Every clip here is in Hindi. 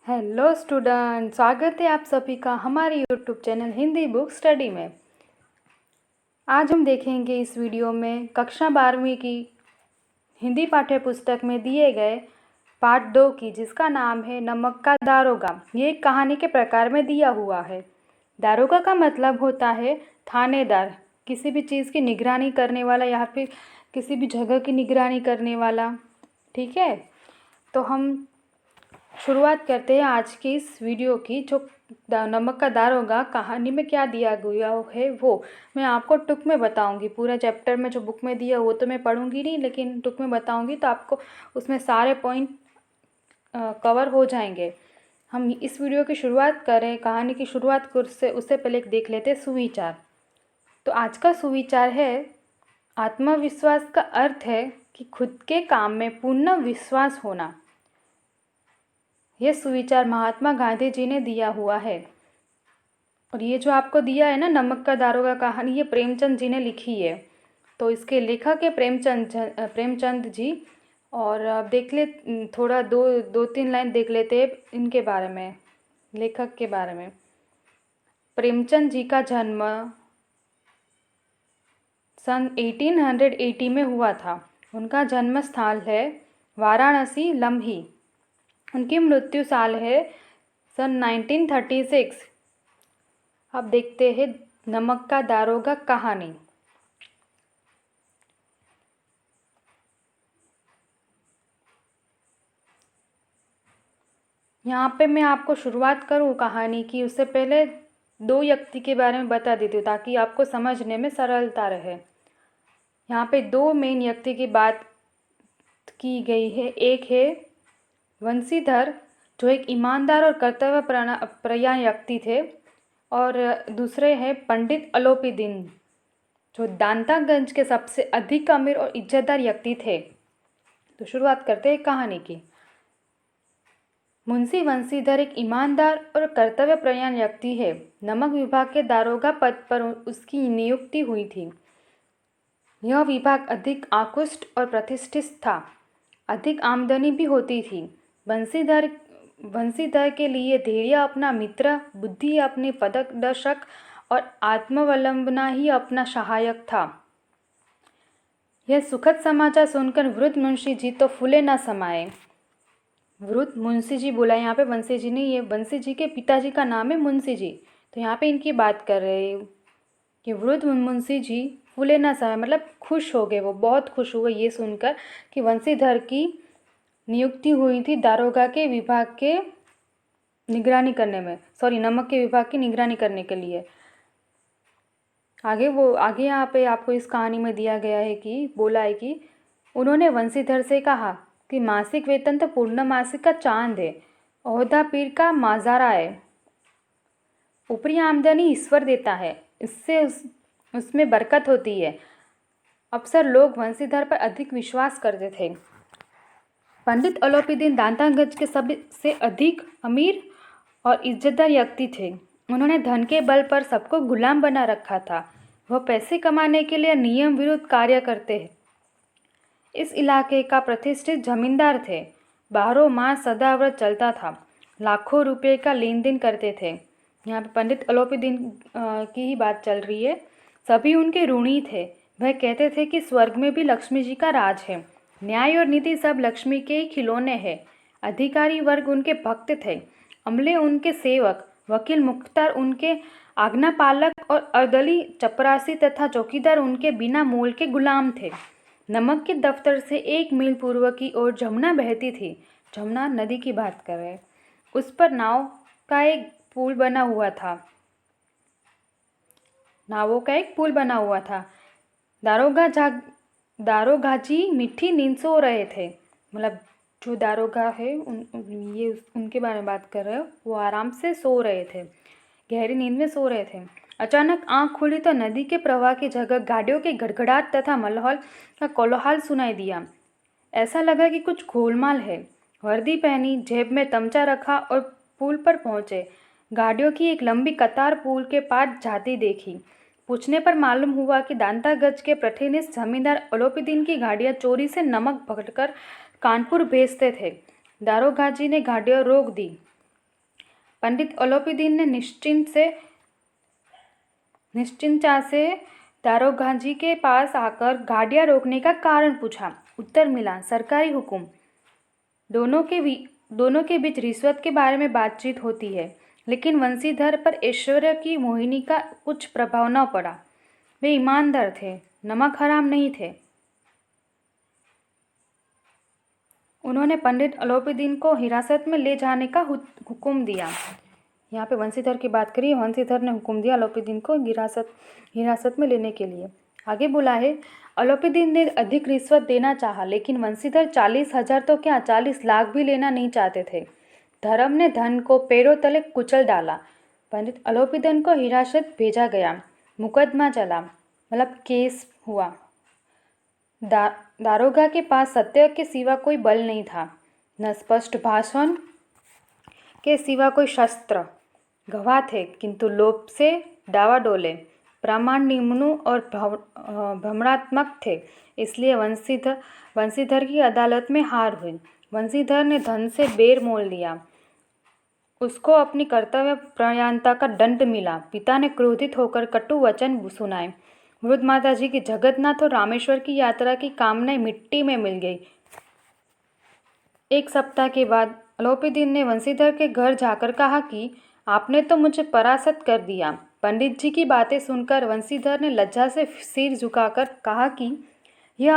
हेलो स्टूडेंट, स्वागत है आप सभी का हमारे YouTube channel Hindi book study में। आज हम देखेंगे इस वीडियो में कक्षा 12वीं की हिंदी पाठ्य पुस्तक में दिए गए पाठ 2 की, जिसका नाम है नमक का दारोगा। ये एक कहानी के प्रकार में दिया हुआ है। दारोगा का मतलब होता है थानेदार, किसी भी चीज़ की निगरानी करने वाला या फिर किसी भी जगह की निगरानी करने वाला। ठीक है, तो हम शुरुआत करते हैं आज की इस वीडियो की। जो नमक का दारोगा कहानी में क्या दिया गया है वो मैं आपको टुक में बताऊंगी। पूरा चैप्टर में जो बुक में दिया वो तो मैं पढ़ूंगी नहीं, लेकिन टुक में बताऊंगी तो आपको उसमें सारे पॉइंट कवर हो जाएंगे। हम इस वीडियो की शुरुआत करें, कहानी की शुरुआत उससे पहले एक देख लेते हैं सुविचार। तो आज का सुविचार है, आत्मविश्वास का अर्थ है कि खुद के काम में पूर्ण विश्वास होना। यह सुविचार महात्मा गांधी जी ने दिया हुआ है। और ये जो आपको दिया है ना, नमक का दारोगा कहानी, ये प्रेमचंद जी ने लिखी है। तो इसके लेखक है प्रेमचंद जी। और अब देख ले, थोड़ा दो तीन लाइन देख लेते हैं इनके बारे में, लेखक के बारे में। प्रेमचंद जी का जन्म सन 1880 में हुआ था। उनका जन्म स्थल है वाराणसी लम्ही। उनकी मृत्यु साल है सन 1936। अब देखते हैं नमक का दारोगा कहानी। यहाँ पे मैं आपको शुरुआत करूँ कहानी की, उससे पहले दो व्यक्ति के बारे में बता देती हूँ ताकि आपको समझने में सरलता रहे। यहाँ पे दो मेन व्यक्ति की बात की गई है। एक है वंशीधर, जो एक ईमानदार और कर्तव्य परायण व्यक्ति थे, और दूसरे हैं पंडित अलोपीदीन, जो दांतागंज के सबसे अधिक अमीर और इज्जतदार व्यक्ति थे। तो शुरुआत करते हैं कहानी की। मुंशी वंशीधर एक ईमानदार और कर्तव्य परायण व्यक्ति है। नमक विभाग के दारोगा पद पर उसकी नियुक्ति हुई थी। यह विभाग अधिक आकृष्ट और प्रतिष्ठित था। अधिक आमदनी भी होती थी। वंशीधर के लिए धैर्य अपना मित्र, बुद्धि अपनी पथदर्शक और आत्मावलंबना ही अपना सहायक था। यह सुखद समाचार सुनकर वृद्ध मुंशी जी तो फूले न समाये। वृद्ध मुंशी जी बोला, यहाँ पे वंशी जी नहीं, ये वंशी जी के पिताजी का नाम है मुंशी जी। तो यहाँ पे इनकी बात कर रहे हैं कि वृद्ध मुंशी जी फूले न समाये, मतलब खुश हो गए। वो बहुत खुश हुए ये सुनकर कि वंशीधर की नियुक्ति हुई थी दारोगा के विभाग के निगरानी करने में, नमक के विभाग की निगरानी करने के लिए। आगे यहाँ पे आपको इस कहानी में दिया गया है कि बोला है कि उन्होंने वंशीधर से कहा कि मासिक वेतन तो पूर्णमासिक का चांद है, ओहदा पीर का माजारा है। ऊपरी आमदनी ईश्वर देता है, इससे उसमें बरकत होती है। अक्सर लोग वंशीधर पर अधिक विश्वास करते थे। पंडित अलोपीदीन दांतागंज के सबसे अधिक अमीर और इज्जतदार व्यक्ति थे। उन्होंने धन के बल पर सबको गुलाम बना रखा था। वह पैसे कमाने के लिए नियम विरुद्ध कार्य करते हैं। इस इलाके का प्रतिष्ठित जमींदार थे। बारह मास सदाव्रत चलता था। लाखों रुपए का लेन देन करते थे। यहाँ पे पंडित अलोपीदीन की ही बात चल रही है। सभी उनके ऋणी थे। वह कहते थे कि स्वर्ग में भी लक्ष्मी जी का राज है। न्याय और नीति सब लक्ष्मी के ही खिलौने हैं। अधिकारी वर्ग उनके भक्त थे। अमले उनके सेवक, वकील मुख्तार उनके आज्ञापालक और अर्दली चपरासी तथा चौकीदार उनके बिना मोल के गुलाम थे। नमक के दफ्तर से 1 मील पूर्व की ओर जमुना बहती थी। जमुना नदी की बात कर रहे हैं। उस पर नाव का एक पुल बना हुआ था। नावों का एक पुल बना हुआ था। दारोगा जी मीठी नींद सो रहे थे। मतलब जो दारोगा है उनके बारे में बात कर रहे हो। वो आराम से सो रहे थे, गहरी नींद में सो रहे थे। अचानक आंख खुली तो नदी के प्रवाह की जगह गाड़ियों के गड़गड़ाहट तथा मलहौल का कोलाहल सुनाई दिया। ऐसा लगा कि कुछ गोलमाल है। वर्दी पहनी, जेब में तमचा रखा और पुल पर पहुंचे। गाड़ियों की एक लंबी कतार पुल के पास जाती देखी। पूछने पर मालूम हुआ कि दांतागंज के प्रतिनिधि जमींदार अलोपीदीन की गाड़ियां चोरी से नमक भरकर कानपुर भेजते थे। दारोगा जी ने गाड़ियां रोक दी। पंडित अलोपीदीन ने निश्चिंता से दारोगा जी के पास आकर गाड़ियां रोकने का कारण पूछा। उत्तर मिला, सरकारी हुक्म। दोनों के बीच रिश्वत के बारे में बातचीत होती है, लेकिन वंशीधर पर ऐश्वर्य की मोहिनी का कुछ प्रभाव न पड़ा। वे ईमानदार थे, नमक हराम नहीं थे। उन्होंने पंडित अलोपीदीन को हिरासत में ले जाने का हुक्म दिया। यहाँ पे वंशीधर की बात करिए, वंशीधर ने हुक्म दिया अलोपीदीन को हिरासत में लेने के लिए। आगे बोला है, अलोपीदीन ने अधिक रिश्वत देना चाहा, लेकिन वंशीधर 40,000 तो क्या 40 लाख भी लेना नहीं चाहते थे। धर्म ने धन को पैरों तले कुचल डाला। पंडित अलोपीदीन को हिरासत भेजा गया। मुकदमा चला, मतलब केस हुआ। दारोगा के पास सत्य के सिवा कोई बल नहीं था, न स्पष्ट भाषण के सिवा कोई शस्त्र। गवाह थे, किंतु लोभ से डावाडोले, प्रमाण निम्न और भ्रमणात्मक थे। इसलिए वंशीधर की अदालत में हार हुई। वंशीधर ने धन से बेर मोल लिया। उसको अपनी कर्तव्य परायणता का दंड मिला। पिता ने क्रोधित होकर कटु वचन सुनाए। वृद्ध माता जी की जगन्नाथ और रामेश्वर की यात्रा की कामनाएं मिट्टी में मिल गई। एक सप्ताह के बाद अलोपीदीन ने वंशीधर के घर जाकर कहा कि आपने तो मुझे परास्त कर दिया। पंडित जी की बातें सुनकर वंशीधर ने लज्जा से सिर झुकाकर कहा कि यह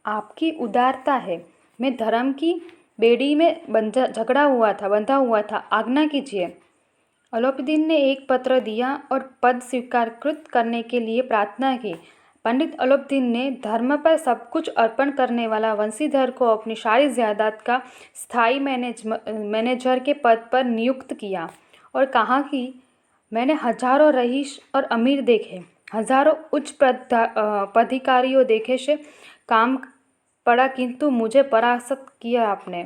आपकी उदारता है। मैं धर्म की बेड़ी में बंधा हुआ था, आज्ञा कीजिए। अलोपीदीन ने एक पत्र दिया और पद स्वीकारकृत करने के लिए प्रार्थना की। पंडित अलोपीदीन ने धर्म पर सब कुछ अर्पण करने वाला वंशीधर को अपनी सारी जायदाद का स्थायी मैनेजर के पद पर नियुक्त किया और कहा कि मैंने हजारों रईस और अमीर देखे, हजारों उच्च पदाधिकारियों देखे से काम पड़ा, किंतु मुझे परास्त किया आपने।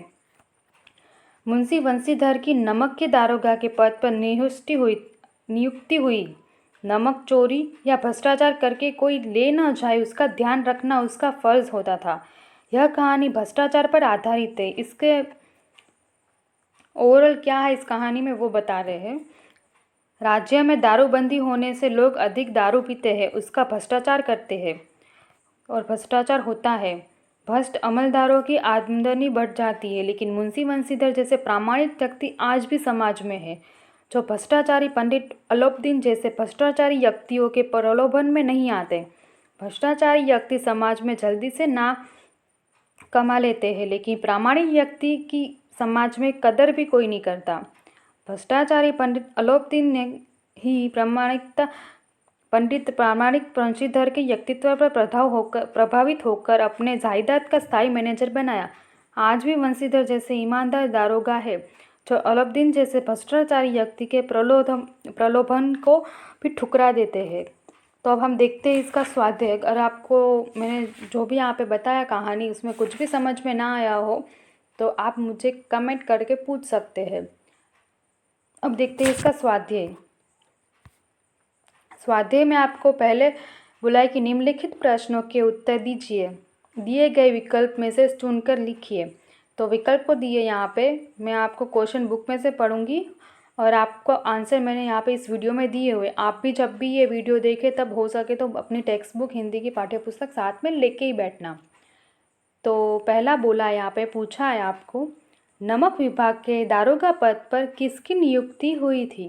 मुंशी वंशीधर की नमक के दारोगा के पद पर नियुक्ति हुई। नमक चोरी या भ्रष्टाचार करके कोई ले न जाए, उसका ध्यान रखना उसका फर्ज होता था। यह कहानी भ्रष्टाचार पर आधारित है। इसके ओवरऑल क्या है इस कहानी में वो बता रहे हैं। राज्य में दारूबंदी होने से लोग अधिक दारू पीते हैं, उसका भ्रष्टाचार करते हैं और भ्रष्टाचार होता है। भ्रष्ट अमलदारों की आमदनी बढ़ जाती है, लेकिन मुंशी वंशीधर जैसे प्रामाणिक व्यक्ति आज भी समाज में है, जो भ्रष्टाचारी पंडित अलोपीदीन जैसे भ्रष्टाचारी व्यक्तियों के प्रलोभन में नहीं आते। भ्रष्टाचारी व्यक्ति समाज में जल्दी से ना कमा लेते हैं, लेकिन प्रामाणिक व्यक्ति की समाज में कदर भी कोई नहीं करता। भ्रष्टाचारी पंडित अलोपीदीन ने ही पंडित प्रामाणिक वंशीधर के व्यक्तित्व पर प्रभावित होकर अपने जायदाद का स्थायी मैनेजर बनाया। आज भी वंशीधर जैसे ईमानदार दारोगा है, जो अलोपीदीन जैसे भ्रष्टाचारी व्यक्ति के प्रलोभन को भी ठुकरा देते हैं। तो अब हम देखते हैं इसका स्वाध्याय। अगर आपको मैंने जो भी यहाँ पे बताया कहानी, उसमें कुछ भी समझ में ना आया हो तो आप मुझे कमेंट करके पूछ सकते हैं। अब देखते हैं इसका स्वाध्याय। स्वाध्याय में आपको पहले बुलाए कि निम्नलिखित प्रश्नों के उत्तर दीजिए। दिए गए विकल्प में से चुनकर लिखिए। तो विकल्प को दिए यहाँ पे मैं आपको क्वेश्चन बुक में से पढ़ूंगी और आपको आंसर मैंने यहाँ पे इस वीडियो में दिए हुए। आप भी जब भी ये वीडियो देखें तब हो सके तो अपनी टेक्स्ट बुक हिंदी की पाठ्यपुस्तक साथ में लेके ही बैठना। तो पहला बोला यहाँ पे पूछा है आपको, नमक विभाग के दारोगा पद पर किसकी नियुक्ति हुई थी?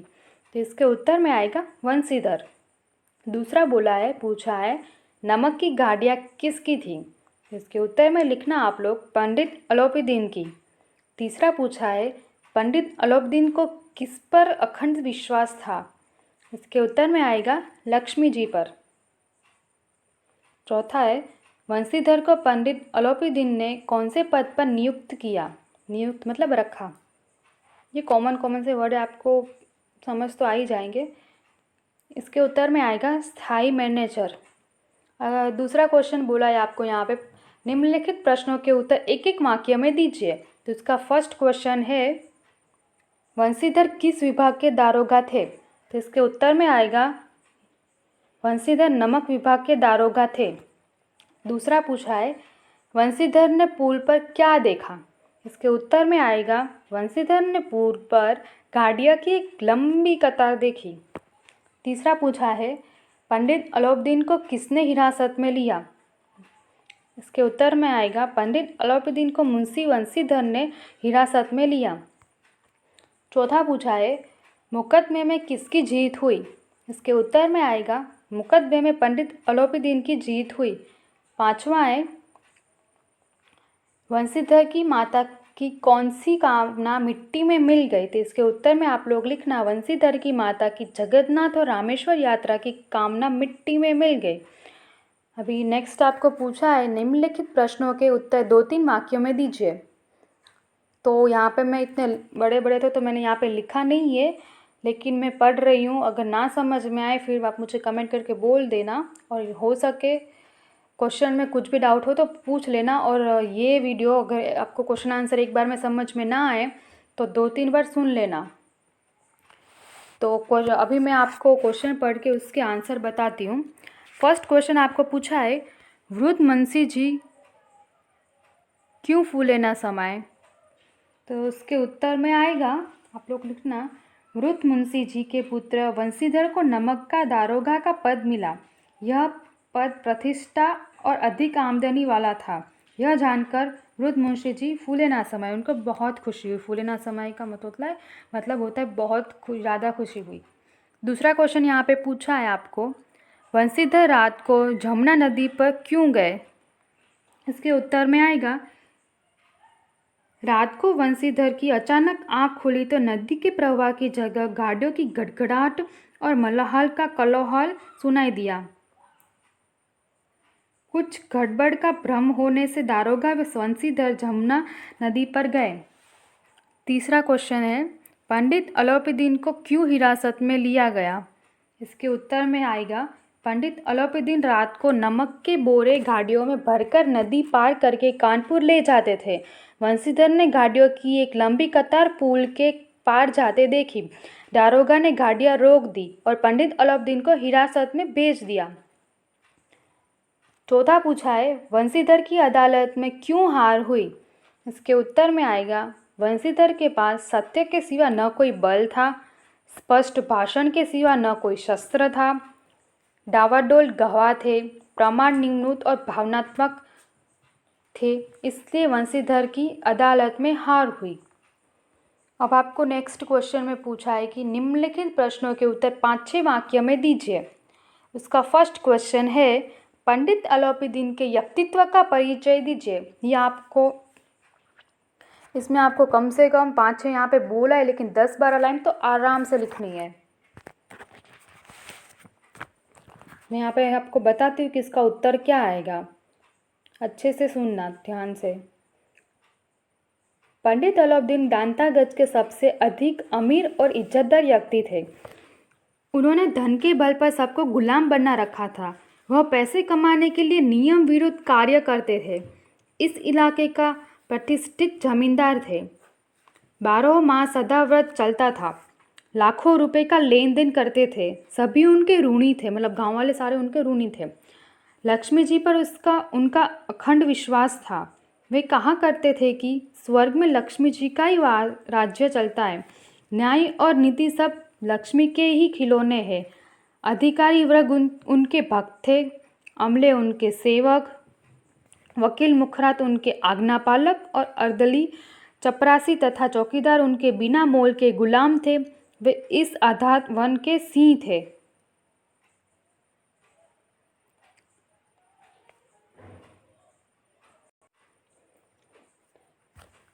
तो इसके उत्तर में आएगा वंशीधर। दूसरा बोला है पूछा है, नमक की गाड़ियाँ किसकी थी? इसके उत्तर में लिखना आप लोग पंडित अलोपीदीन की। तीसरा पूछा है, पंडित अलोपीदीन को किस पर अखंड विश्वास था? इसके उत्तर में आएगा लक्ष्मी जी पर। चौथा है, वंशीधर को पंडित अलोपीदीन ने कौन से पद पर नियुक्त किया? नियुक्त मतलब रखा। ये कॉमन से वर्ड है, आपको समझ तो आ ही जाएंगे। इसके उत्तर में आएगा स्थायी मैनेजर। दूसरा क्वेश्चन बोला है आपको यहाँ पे, निम्नलिखित प्रश्नों के उत्तर एक एक वाक्य में दीजिए। तो इसका फर्स्ट क्वेश्चन है, वंशीधर किस विभाग के दारोगा थे? तो इसके उत्तर में आएगा वंशीधर नमक विभाग के दारोगा थे। दूसरा पूछा है, वंशीधर ने पुल पर क्या देखा? इसके उत्तर में आएगा वंशीधर ने पुल पर गाड़ियों की एक लंबी कतार देखी। तीसरा पूछा है, पंडित अलाउद्दीन को किसने हिरासत में लिया? इसके उत्तर में आएगा, पंडित अलाउद्दीन को मुंशी वंशीधर ने हिरासत में लिया। चौथा पूछा है, मुकदमे में किसकी जीत हुई? इसके उत्तर में आएगा, मुकदमे में पंडित अलाउद्दीन की जीत हुई। पांचवा है, वंशीधर की माता की कौन सी कामना मिट्टी में मिल गई? तो इसके उत्तर में आप लोग लिखना, वंशीधर की माता की जगन्नाथ और रामेश्वर यात्रा की कामना मिट्टी में मिल गई। अभी नेक्स्ट आपको पूछा है, निम्नलिखित प्रश्नों के उत्तर 2-3 वाक्यों में दीजिए। तो यहाँ पे मैं इतने बड़े बड़े थे तो मैंने यहाँ पे लिखा नहीं है, लेकिन मैं पढ़ रही हूँ। अगर ना समझ में आए फिर आप मुझे कमेंट करके बोल देना, और हो सके क्वेश्चन में कुछ भी डाउट हो तो पूछ लेना। और ये वीडियो अगर आपको क्वेश्चन आंसर एक बार में समझ में ना आए तो 2-3 बार सुन लेना। तो अभी मैं आपको क्वेश्चन पढ़ के उसके आंसर बताती हूँ। फर्स्ट क्वेश्चन आपको पूछा है, वृद्ध मुंशी जी क्यों फूले न समाये? तो उसके उत्तर में आएगा, आप लोग लिखना, वृद्ध मुंशी जी के पुत्र वंशीधर को नमक का दारोगा का पद मिला। यह पद प्रतिष्ठा और अधिक आमदनी वाला था। यह जानकर वृद्ध मुंशी जी फूले ना समाये, उनको बहुत खुशी हुई। फूले ना समाये का मतलब होता है बहुत ज़्यादा खुशी हुई। दूसरा क्वेश्चन यहाँ पे पूछा है आपको, वंशीधर रात को जमुना नदी पर क्यों गए? इसके उत्तर में आएगा, रात को वंशीधर की अचानक आंख खुली तो नदी के प्रवाह की जगह गाड़ियों की गड़गड़ाहट और मलाहल का कोलाहल सुनाई दिया। कुछ गड़बड़ का भ्रम होने से दारोगा व वंशीधर जमुना नदी पर गए। तीसरा क्वेश्चन है, पंडित अलाउद्दीन को क्यों हिरासत में लिया गया? इसके उत्तर में आएगा, पंडित अलाउद्दीन रात को नमक के बोरे गाड़ियों में भरकर नदी पार करके कानपुर ले जाते थे। वंशीधर ने गाड़ियों की एक लंबी कतार पुल के पार जाते देखी। दारोगा ने गाड़ियां रोक दी और पंडित अलाउद्दीन को हिरासत में भेज दिया। चौथा पूछा है, वंशीधर की अदालत में क्यों हार हुई? इसके उत्तर में आएगा, वंशीधर के पास सत्य के सिवा न कोई बल था, स्पष्ट भाषण के सिवा न कोई शस्त्र था, डावाडोल गवाह थे, प्रमाण निम्नूत और भावनात्मक थे, इसलिए वंशीधर की अदालत में हार हुई। अब आपको नेक्स्ट क्वेश्चन में पूछा है कि निम्नलिखित प्रश्नों के उत्तर 5-6 वाक्य में दीजिए। उसका फर्स्ट क्वेश्चन है, पंडित अलाउद्दीन के व्यक्तित्व का परिचय दीजिए। ये आपको इसमें आपको कम से कम 5-6 यहाँ पे बोला है, लेकिन 10-12 लाइन तो आराम से लिखनी है। मैं यहाँ पे आपको बताती हूँ कि इसका उत्तर क्या आएगा, अच्छे से सुनना ध्यान से। पंडित अलाउद्दीन दांतागज के सबसे अधिक अमीर और इज्जतदार व्यक्ति थे। उन्होंने धन के बल पर सबको गुलाम बना रखा था। वह पैसे कमाने के लिए नियम विरुद्ध कार्य करते थे। इस इलाके का प्रतिष्ठित जमींदार थे। 12 माह सदाव्रत चलता था। लाखों रुपए का लेन देन करते थे। सभी उनके ऋणी थे, मतलब गांव वाले सारे उनके ऋणी थे। लक्ष्मी जी पर उनका अखंड विश्वास था। वे कहा करते थे कि स्वर्ग में लक्ष्मी जी का ही राज्य चलता है। न्याय और नीति सब लक्ष्मी के ही खिलौने हैं। अधिकारी वर्ग उनके भक्त थे, अमले उनके सेवक, वकील मुखरात उनके आज्ञापालक और अर्दली चपरासी तथा चौकीदार उनके बिना मोल के गुलाम थे। वे इस आधात वन के सिंह थे।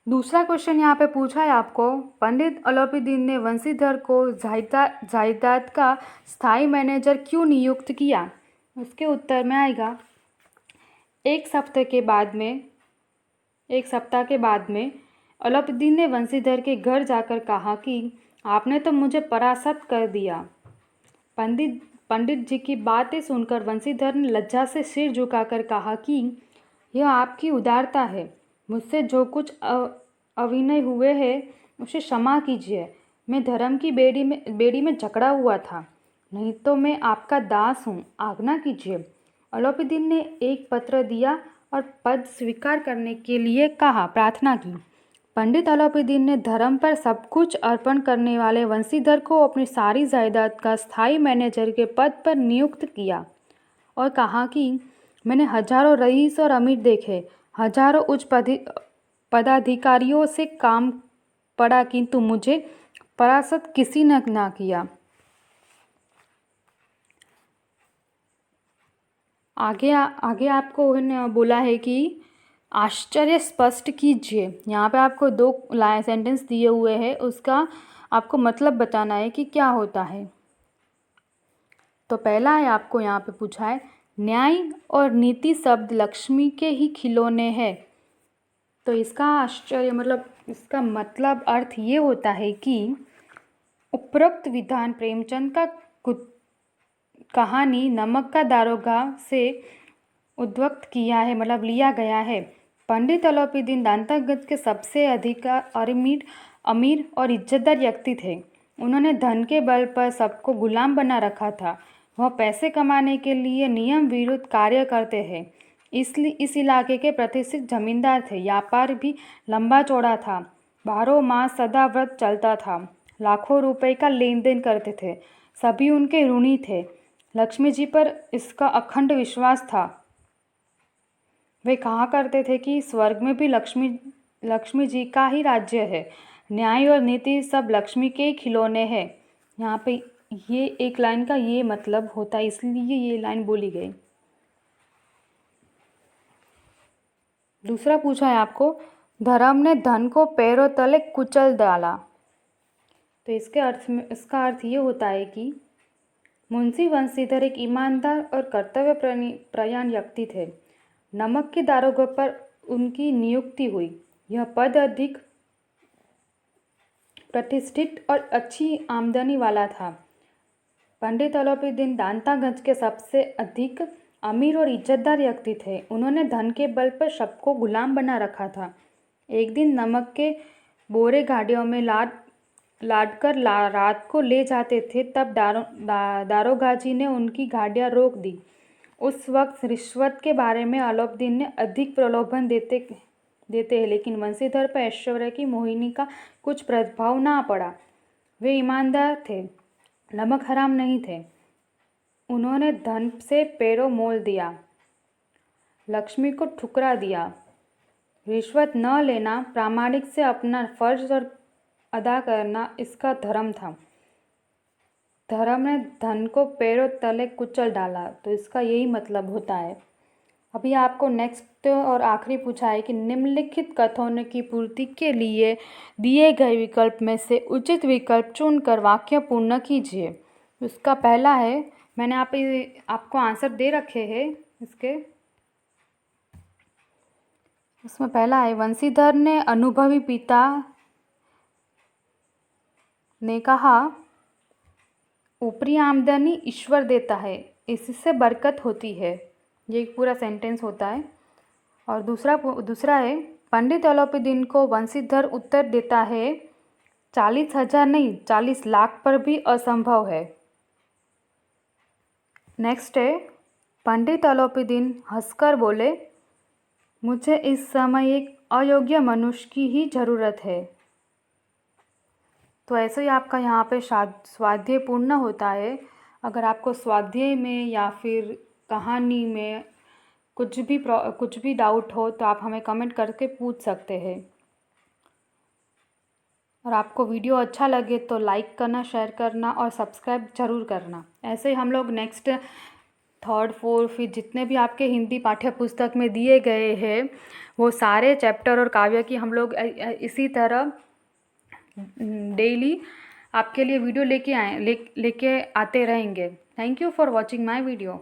दूसरा क्वेश्चन यहाँ पे पूछा है आपको, पंडित अलाउद्दीन ने वंशीधर को जायदाद का स्थायी मैनेजर क्यों नियुक्त किया? उसके उत्तर में आएगा, एक सप्ताह के बाद में अलाउद्दीन ने वंशीधर के घर जाकर कहा कि आपने तो मुझे परास्त कर दिया। पंडित जी की बातें सुनकर वंशीधर ने लज्जा से सिर झुकाकर कहा कि यह आपकी उदारता है। मुझसे जो कुछ अविनय हुए हैं उसे क्षमा कीजिए। मैं धर्म की बेड़ी में जकड़ा हुआ था, नहीं तो मैं आपका दास हूँ, आज्ञा कीजिए। अलाउद्दीन ने एक पत्र दिया और पद स्वीकार करने के लिए कहा, प्रार्थना की। पंडित अलाउद्दीन ने धर्म पर सब कुछ अर्पण करने वाले वंशीधर को अपनी सारी जायदाद का स्थायी मैनेजर के पद पर नियुक्त किया और कहा कि मैंने हजारों रईस और अमीर देखे, हजारों उच्च पदाधिकारियों से काम पड़ा, किंतु मुझे परास्त किसी ने ना किया। आगे आपको बोला है कि आश्चर्य स्पष्ट कीजिए। यहाँ पे आपको 2 लाइन सेंटेंस दिए हुए हैं, उसका आपको मतलब बताना है कि क्या होता है। तो पहला है, आपको यहाँ पे पूछा है, न्याय और नीति शब्द लक्ष्मी के ही खिलौने हैं। तो इसका आश्चर्य मतलब इसका मतलब अर्थ ये होता है कि उपरोक्त विधान प्रेमचंद का कहानी नमक का दारोगा से उद्भक्त किया है, मतलब लिया गया है। पंडित अलाउद्दीन दांतागंज के सबसे अधिक अमीर और इज्जतदार व्यक्ति थे। उन्होंने धन के बल पर सबको गुलाम बना रखा था। वह पैसे कमाने के लिए नियम विरुद्ध कार्य करते हैं। इसलिए इस इलाके के प्रतिष्ठित जमींदार थे। व्यापार भी लंबा चौड़ा था। 12 मास सदा व्रत चलता था। लाखों रुपए का लेन देन करते थे। सभी उनके ऋणी थे। लक्ष्मी जी पर इसका अखंड विश्वास था। वे कहा करते थे कि स्वर्ग में भी लक्ष्मी जी का ही राज्य है। न्याय और नीति सब लक्ष्मी के खिलौने हैं। यहाँ पे ये एक लाइन का ये मतलब होता है, इसलिए ये लाइन बोली गई। दूसरा पूछा है आपको, धर्म ने धन को पैरों तले कुचल डाला। तो इसका अर्थ ये होता है कि मुंशी वंशीधर एक ईमानदार और कर्तव्य प्रयाण व्यक्ति थे। नमक के दारोगा पर उनकी नियुक्ति हुई। यह पद अधिक प्रतिष्ठित और अच्छी आमदनी वाला था। पंडित अलाउद्दीन दांतागंज के सबसे अधिक अमीर और इज्जतदार व्यक्ति थे। उन्होंने धन के बल पर सबको गुलाम बना रखा था। एक दिन नमक के बोरे गाड़ियों में लादकर रात को ले जाते थे, तब दारोगा जी ने उनकी गाड़ियाँ रोक दी। उस वक्त रिश्वत के बारे में अलाउद्दीन ने अधिक प्रलोभन देते हैं, लेकिन वंशीधर पर ऐश्वर्य की मोहिनी का कुछ प्रभाव ना पड़ा। वे ईमानदार थे, नमक हराम नहीं थे। उन्होंने धन से पैरों मोल दिया, लक्ष्मी को ठुकरा दिया। रिश्वत न लेना, प्रामाणिक से अपना फर्ज और अदा करना इसका धर्म था। धर्म ने धन को पैरों तले कुचल डाला, तो इसका यही मतलब होता है। अभी आपको नेक्स्ट और आखिरी पूछा है कि निम्नलिखित कथनों की पूर्ति के लिए दिए गए विकल्प में से उचित विकल्प चुनकर वाक्य पूर्ण कीजिए। उसका पहला है, मैंने आपको आंसर दे रखे हैं इसके। उसमें पहला है, वंशीधर ने अनुभवी पिता ने कहा, ऊपरी आमदनी ईश्वर देता है, इससे बरकत होती है। ये एक पूरा सेंटेंस होता है। और दूसरा है, पंडित अलाउद्दीन को वंशीधर उत्तर देता है, 40,000 नहीं 40 लाख पर भी असंभव है। नेक्स्ट है, पंडित अलाउद्दीन हंसकर बोले, मुझे इस समय एक अयोग्य मनुष्य की ही ज़रूरत है। तो ऐसे ही आपका यहाँ पे स्वाध्याय पूर्ण होता है। अगर आपको स्वाध्याय में या फिर कहानी में कुछ भी डाउट हो तो आप हमें कमेंट करके पूछ सकते हैं। और आपको वीडियो अच्छा लगे तो लाइक करना, शेयर करना और सब्सक्राइब ज़रूर करना। ऐसे ही हम लोग नेक्स्ट 3rd 4th फिर जितने भी आपके हिंदी पाठ्य पुस्तक में दिए गए हैं वो सारे चैप्टर और काव्य की हम लोग इसी तरह डेली आपके लिए वीडियो लेके आते रहेंगे। Thank you for watching my video.